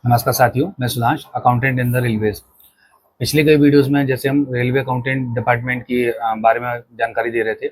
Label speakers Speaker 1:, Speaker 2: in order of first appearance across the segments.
Speaker 1: नमस्कार साथियों, मैं Sudhansh, accountant in the railways. पिछले कई वीडियोस में जैसे हम रेलवे अकाउंटेंट डिपार्टमेंट की बारे में जानकारी दे रहे थे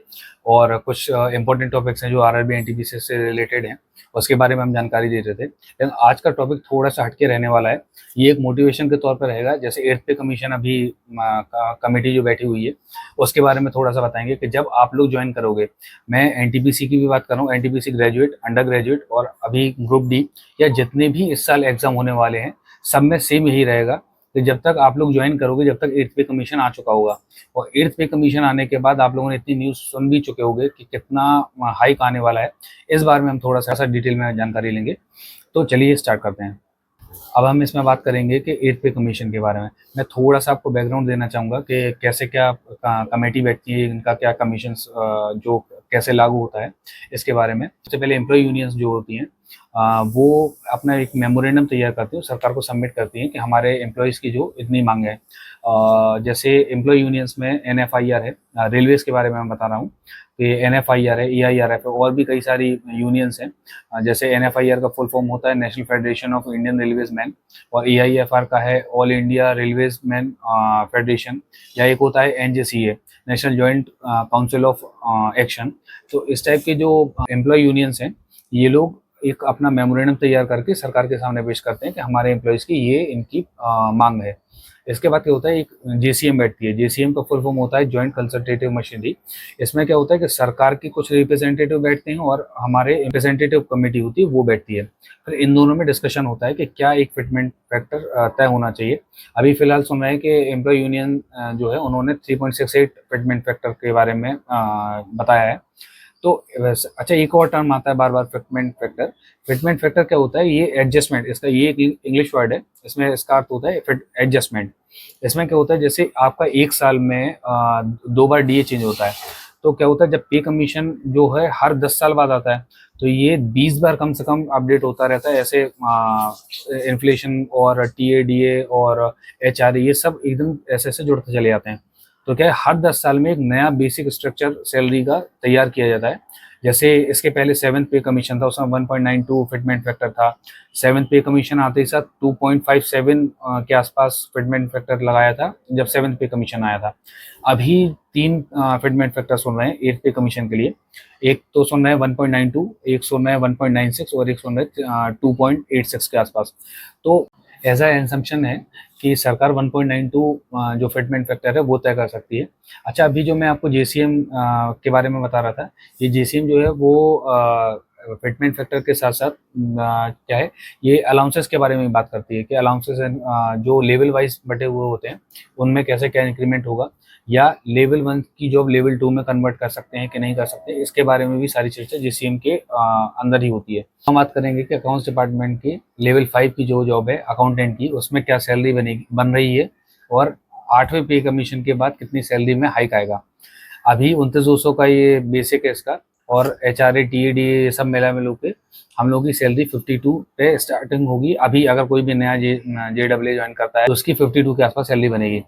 Speaker 1: और कुछ इंपॉर्टेंट टॉपिक्स हैं जो आरआरबी एनटीपीसी से रिलेटेड हैं, उसके बारे में हम जानकारी दे रहे थे। लेकिन आज का टॉपिक थोड़ा सा हटके रहने वाला है। ये एक मोटिवेशन के तौर पर रहेगा। जैसे एर्थ पे कमीशन अभी कमेटी जो बैठी हुई है, उसके बारे में थोड़ा सा बताएंगे कि जब आप लोग ज्वाइन करोगे। मैं एनटीपीसी की भी बात कर रहा हूँ, एनटीपीसी ग्रेजुएट, अंडर ग्रेजुएट और अभी ग्रुप डी या जितने भी इस साल एग्जाम होने वाले हैं, सब में सेम यही रहेगा कि जब तक आप लोग ज्वाइन करोगे, जब तक एर्थ पे कमीशन आ चुका होगा। और एर्थ पे कमीशन आने के बाद आप लोगों ने इतनी न्यूज़ सुन भी चुके होंगे कि कितना हाइक आने वाला है। इस बारे में हम थोड़ा सा डिटेल में जानकारी लेंगे। तो चलिए स्टार्ट करते हैं। अब हम इसमें बात करेंगे कि एर्थ पे कमीशन के बारे में। मैं थोड़ा सा आपको बैकग्राउंड देना चाहूँगा कि कैसे क्या कमेटी बैठती है, इनका क्या कमीशन जो कैसे लागू होता है, इसके बारे में। सबसे पहले एम्प्लॉय यूनियंस जो होती हैं, वो अपना एक मेमोरेंडम तैयार करती हैं, सरकार को सबमिट करती हैं कि हमारे एम्प्लॉयज़ की जो इतनी मांग है। जैसे एम्प्लॉय यूनियंस में एनएफआईआर है, रेलवेज़ के बारे में मैं बता रहा हूँ कि एनएफआईआर है, ईआईआरएफ है, और भी कई सारी यूनियंस हैं। जैसे एनएफआईआर का फुल फॉर्म होता है national federation of Indian railways man, और ईआईएफआर का है all India railways man federation, या एक होता है NJCA, national joint council of action. तो इस टाइप के जो एम्प्लॉय यूनियंस हैं, ये लोग एक अपना मेमोरेंडम तैयार करके सरकार के सामने पेश करते हैं कि हमारे एम्प्लॉयज़ की ये इनकी मांग है। इसके बाद क्या होता है, एक जेसीएम बैठती है। जेसीएम का फुल फॉर्म होता है जॉइंट कंसल्टेटिव मशीनरी। इसमें क्या होता है कि सरकार के कुछ रिप्रेजेंटेटिव बैठते हैं और हमारे रिप्रेजेंटेटिव कमेटी होती है वो बैठती है। फिर इन दोनों में डिस्कशन होता है कि क्या एक फिटमेंट फैक्टर तय होना चाहिए। अभी फिलहाल सुन रहे हैं कि एम्प्लॉय यूनियन जो है उन्होंने 3.68 फिटमेंट फैक्टर के बारे में बताया है। तो अच्छा, एक और टर्म आता है बार बार, फिटमेंट फैक्टर। फिटमेंट फैक्टर क्या होता है, ये एडजस्टमेंट, इसका ये एक इंग्लिश वर्ड है, इसमें इसका अर्थ होता है फिट एडजस्टमेंट। इसमें क्या होता है, जैसे आपका एक साल में 2 बार डीए चेंज होता है। तो क्या होता है, जब पे कमीशन जो है हर 10 साल बाद आता है, तो ये 20 बार कम से कम अपडेट होता रहता है। ऐसे इन्फ्लेशन और टीए डीए और एचआरए ये सब एकदम ऐसे ऐसे जुड़ते चले जाते हैं। तो क्या है, हर 10 साल में एक नया बेसिक स्ट्रक्चर सैलरी का तैयार किया जाता है। जैसे इसके पहले 7th पे कमीशन था, उसमें 1.92 फिटमेंट फैक्टर था। 7th पे कमीशन आते ही साथ 2.57 के आसपास फिटमेंट फैक्टर लगाया था जब 7th पे कमीशन आया था। अभी 3 फिटमेंट फैक्टर सुन रहे हैं 8th पे कमीशन के लिए। एक तो सुन रहे हैं 1.92, एक सुन रहे हैं 1.96 और एक सुन रहे हैं 2.86 के आसपास। तो ऐसा एसम्पशन है कि सरकार 1.92 जो फिटमेंट फैक्टर है वो तय कर सकती है। अच्छा, अभी जो मैं आपको जेसीएम के बारे में बता रहा था, ये जेसीएम जो है वो फिटमेंट फैक्टर के साथ साथ क्या है, ये अलाउंसेस के बारे में बात करती है कि अलाउंसेस जो लेवल वाइज बटे हुए होते हैं उनमें कैसे क्या इंक्रीमेंट होगा, या लेवल 1 की जॉब लेवल 2 में कन्वर्ट कर सकते हैं कि नहीं कर सकते, इसके बारे में भी सारी चर्चा जेसीएम के अंदर ही होती है। हम बात करेंगे कि अकाउंट्स डिपार्टमेंट की लेवल 5 की जो जॉब है अकाउंटेंट की, उसमें क्या सैलरी बन रही है, और 8वें पे कमीशन के बाद कितनी सैलरी में हाइक आएगा। अभी 29,200 का ये बेसिक है इसका, और एचआरए टीएडी ये सब मिला मिलू के हम लोग की सैलरी 52 पे स्टार्टिंग होगी। अभी अगर कोई भी नया जेडब्ल्यू ज्वाइन करता है तो उसकी 52 के आसपास सैलरी बनेगी।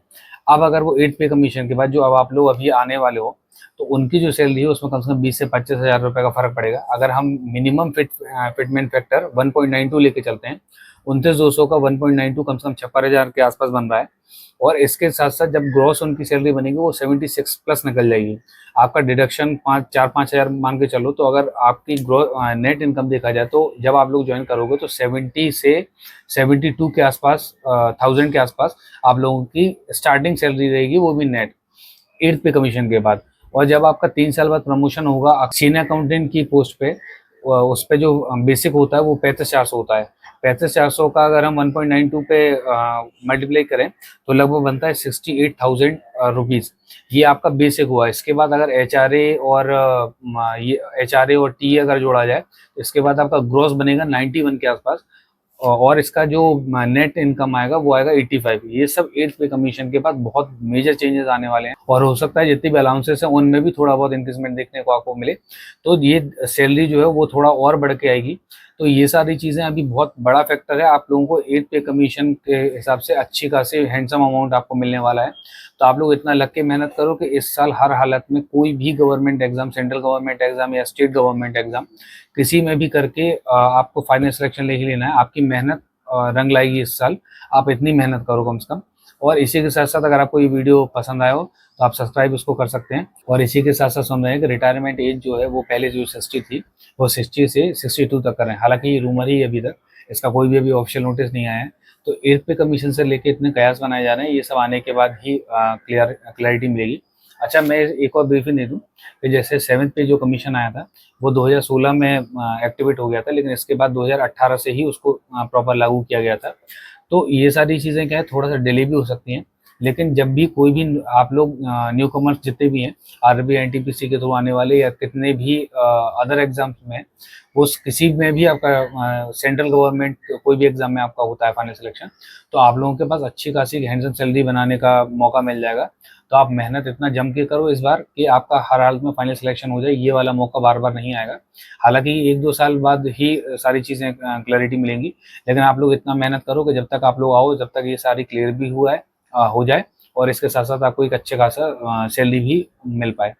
Speaker 1: अब अगर वो 8 पे कमीशन के बाद जो अब आप लोग अभी आने वाले हो, तो उनकी जो सैलरी है उसमें कम से कम 20 से 25 हज़ार रुपये का फर्क पड़ेगा। अगर हम मिनिमम फिटमेंट फैक्टर 1.92 लेके चलते हैं, 29,200 का 1.92 कम से कम 56,000 के आसपास बन रहा है। और इसके साथ साथ जब ग्रॉस उनकी सैलरी बनेगी वो 76 प्लस निकल जाएगी। आपका डिडक्शन 5 4 5 हज़ार मान के चलो, तो अगर आपकी नेट इनकम देखा जाए तो जब आप लोग ज्वाइन करोगे तो 70 से 72 के आसपास, 1000 के आसपास आप लोगों की स्टार्टिंग सैलरी रहेगी, वो भी नेट 8th पे कमीशन के बाद। और जब आपका 3 साल बाद प्रमोशन होगा सीनियर अकाउंटेंट की पोस्ट पे, उस पे जो बेसिक होता है वो 35,400 होता है। 35,400 का अगर हम 1.92 पे मल्टीप्लाई करें तो लगभग बनता है 68,000 रुपीज़। ये आपका बेसिक हुआ। इसके बाद अगर एच आर ए और टी अगर जोड़ा जाए तो इसके बाद आपका ग्रॉस बनेगा 91 के आसपास, और इसका जो नेट इनकम आएगा वो आएगा 85। ये सब 8th पे कमीशन के बाद बहुत मेजर चेंजेस आने वाले हैं, और हो सकता है जितनी भी अलाउंसेस हैं उनमें भी थोड़ा बहुत इंक्रीजमेंट देखने को आपको मिले, तो ये सैलरी जो है वो थोड़ा और बढ़ के आएगी। तो ये सारी चीज़ें अभी बहुत बड़ा फैक्टर है। आप लोगों को 8th पे कमीशन के हिसाब से अच्छी खासी हैंडसम अमाउंट आपको मिलने वाला है। तो आप लोग इतना लग के मेहनत करो कि इस साल हर हालत में कोई भी government exam, central government exam या स्टेट गवर्नमेंट एग्जाम, किसी में भी करके आपको फाइनल सिलेक्शन ले ही लेना है। आपकी मेहनत रंग लाएगी इस साल। आप इतनी मेहनत करो कम से कम। और इसी के साथ साथ अगर आपको ये वीडियो पसंद आया हो तो आप सब्सक्राइब उसको कर सकते हैं। और इसी के साथ साथ समझाएं कि रिटायरमेंट एज जो है वो पहले जो 60 थी वो 60 से 62 तक करें। हालांकि ये रूमर ही है अभी तक, इसका कोई भी अभी ऑफिशियल नोटिस नहीं आया है। तो एज पे कमीशन से लेके इतने कयास बनाए जा रहे हैं, ये सब आने के बाद ही क्लैरिटी मिलेगी। अच्छा, मैं एक और ब्रीफिंग दे दूं कि जैसे 7th पे जो कमीशन आया था वो 2016 में एक्टिवेट हो गया था, लेकिन इसके बाद 2018 से ही उसको प्रॉपर लागू किया गया था। तो ये सारी चीज़ें क्या है, थोड़ा सा डिले भी हो सकती हैं। लेकिन जब भी कोई भी आप लोग न्यू कमर्स जितने भी हैं आरबी एनटीपीसी के थ्रू आने वाले या कितने भी अदर एग्जाम्स में, वो किसी में भी आपका सेंट्रल गवर्नमेंट कोई भी एग्जाम में आपका होता है फाइनल सिलेक्शन, तो आप लोगों के पास अच्छी खासी हैंडसम सैलरी बनाने का मौका मिल जाएगा। तो आप मेहनत इतना जम के करो इस बार कि आपका हर हाल में फाइनल सिलेक्शन हो जाए। ये वाला मौका बार बार नहीं आएगा। हालांकि 1-2 साल बाद ही सारी चीज़ें क्लैरिटी मिलेंगी, लेकिन आप लोग इतना मेहनत करो कि जब तक आप लोग आओ, जब तक ये सारी क्लियर भी हुआ है हो जाए, और इसके साथ साथ आपको एक अच्छे खासा सैलरी भी मिल पाए।